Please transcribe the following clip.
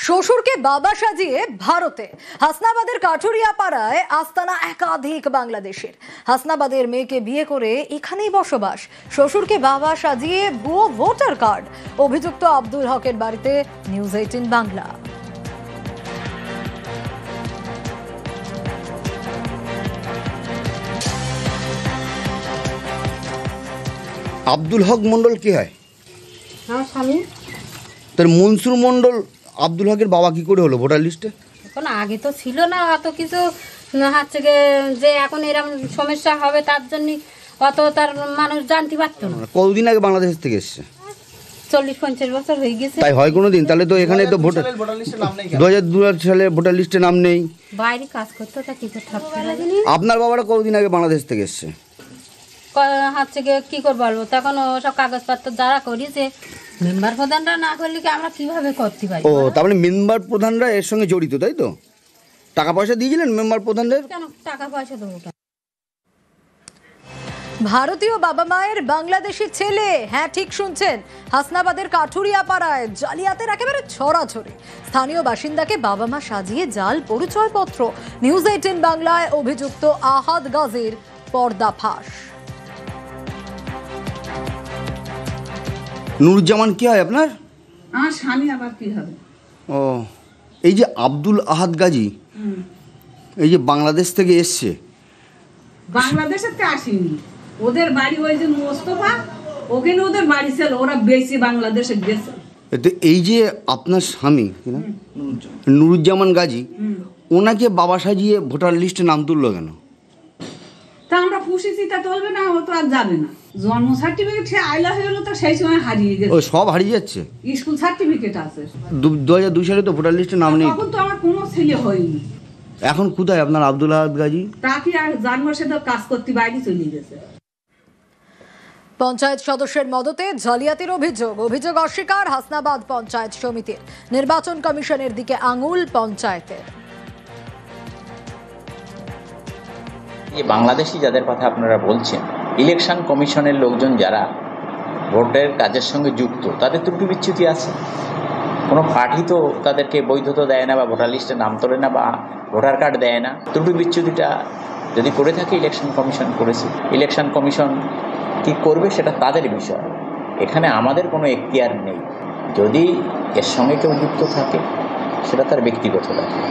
শ্বশুরকে বাবা সাজিয়ে ভারতে হাসনাবাদের কাঠুরিয়াপাড়ায় আস্তানা একাধিক বাংলাদেশের। হাসনাবাদের মেয়েকে বিয়ে করে এখানেই বসবাস। শ্বশুরকে বাবা সাজিয়ে ভুয়ো ভোটার কার্ড। অভিযুক্ত আব্দুল হকের বাড়িতে নিউজ 18 বাংলা। আব্দুল হক মন্ডল কি হয়? আমার স্বামী। তার মনসুর মন্ডল আব্দুল হকের বাবা কি করে হলো ভোটার লিস্টে? এখন আগে তো ছিল না অত কিছু, হচ্ছে যে এখন এরকম সমস্যা হবে তার জন্য অত তার মানুষ জানতে পারতো না। কতদিন আগে বাংলাদেশ থেকে এসছে? 40-50 বছর হয়ে গেছে। তাই হয় কোনো দিন? তাহলে তো এখানে তো ভোটার 2002 সালে ভোটার লিস্টে নাম নেই। বাইরে কাজ করতে তা কিছু থাকতে। আপনার বাবারা কতদিন আগে বাংলাদেশ থেকে এসছে? হচ্ছে কি করে বলবো, তখন সব কাগজপত্র যারা করেছে মেম্বার প্রধানরা না করলে কি আমরা কিভাবে করতে পারি? ও, তার মানে মেম্বার প্রধানরা এর সঙ্গে জড়িত, তাই তো? টাকা পয়সা দিয়েছিলেন মেম্বার প্রধানদের? কেন টাকা পয়সা দেবো কেন? ভারতীয় বাবা মায়ের বাংলাদেশি ছেলে। হ্যাঁ, ঠিক শুনছেন, হাসনাবাদের কাঠুরিয়াপাড়ায় জালিয়াতের একেবারে ছড়াছড়ি। স্থানীয় বাসিন্দাকে বাবা মা সাজিয়ে জাল পরিচয়পত্র। নিউজ 18 বাংলায় অভিযুক্ত আহাদ গাজীর পর্দাফাঁস। নুরুজ্জামান কি হয় আপনার? আমার স্বামী। আবার কি হবে? ও, এই যে আব্দুল আহাদ গাজী, এই যে বাংলাদেশ থেকে এসছে। বাংলাদেশের থেকে আসেনি, ওদের বাড়ি ওই যে মোস্তফা, ওখানে ওদের বাড়ি ছিল, ওরা বেশি বাংলাদেশে গেছে। তো এই যে আপনার স্বামী নুরুজ্জামান গাজী, ওনাকে বাবা সাজিয়ে ভোটার লিস্টে নাম তুললো কেন? তা আমরা পুষেছি, তা চলবে না? ও তো আর যাবে না। জন্ম সার্টিফিকেট সে আইলা হয়ে গেলো, তো সেই সময় হারিয়ে গেছে। ও, সব হারিয়ে যাচ্ছে। স্কুল সার্টিফিকেট আছে, 2002 সালে তো ভোটার লিস্টে নাম নেই। তখন তো আমার কোনো ছেলে হয়নি। এখন কোথায় আপনার আব্দুল আহাদ গাজী? তাকে আর জন্ম সে তো কাজ করতে বাইরে চলে গেছে। পঞ্চায়েত সদস্যের মদতে জালিয়াতির অভিযোগ অস্বীকার হাসনাবাদ পঞ্চায়েত সমিতির। নির্বাচন কমিশনের দিকে আঙুল পঞ্চায়েতের। বাংলাদেশি যাদের কথা আপনারা বলছেন, ইলেকশন কমিশনের লোকজন যারা ভোটের কাজের সঙ্গে যুক্ত, তাদের ত্রুটি বিচ্যুতি আছে। কোনো পার্টি তো তাদেরকে বৈধতা দেয় না, বা ভোটার লিস্টে নাম তোলে না, বা ভোটার কার্ড দেয় না। ত্রুটি বিচ্যুতিটা যদি করে থাকে ইলেকশন কমিশন করেছে। ইলেকশন কমিশন কী করবে সেটা তাদের বিষয়, এখানে আমাদের কোনো এখতিয়ার নেই। যদি এর সঙ্গে কেউ যুক্ত থাকে সেটা তার ব্যক্তিগত ব্যাপার।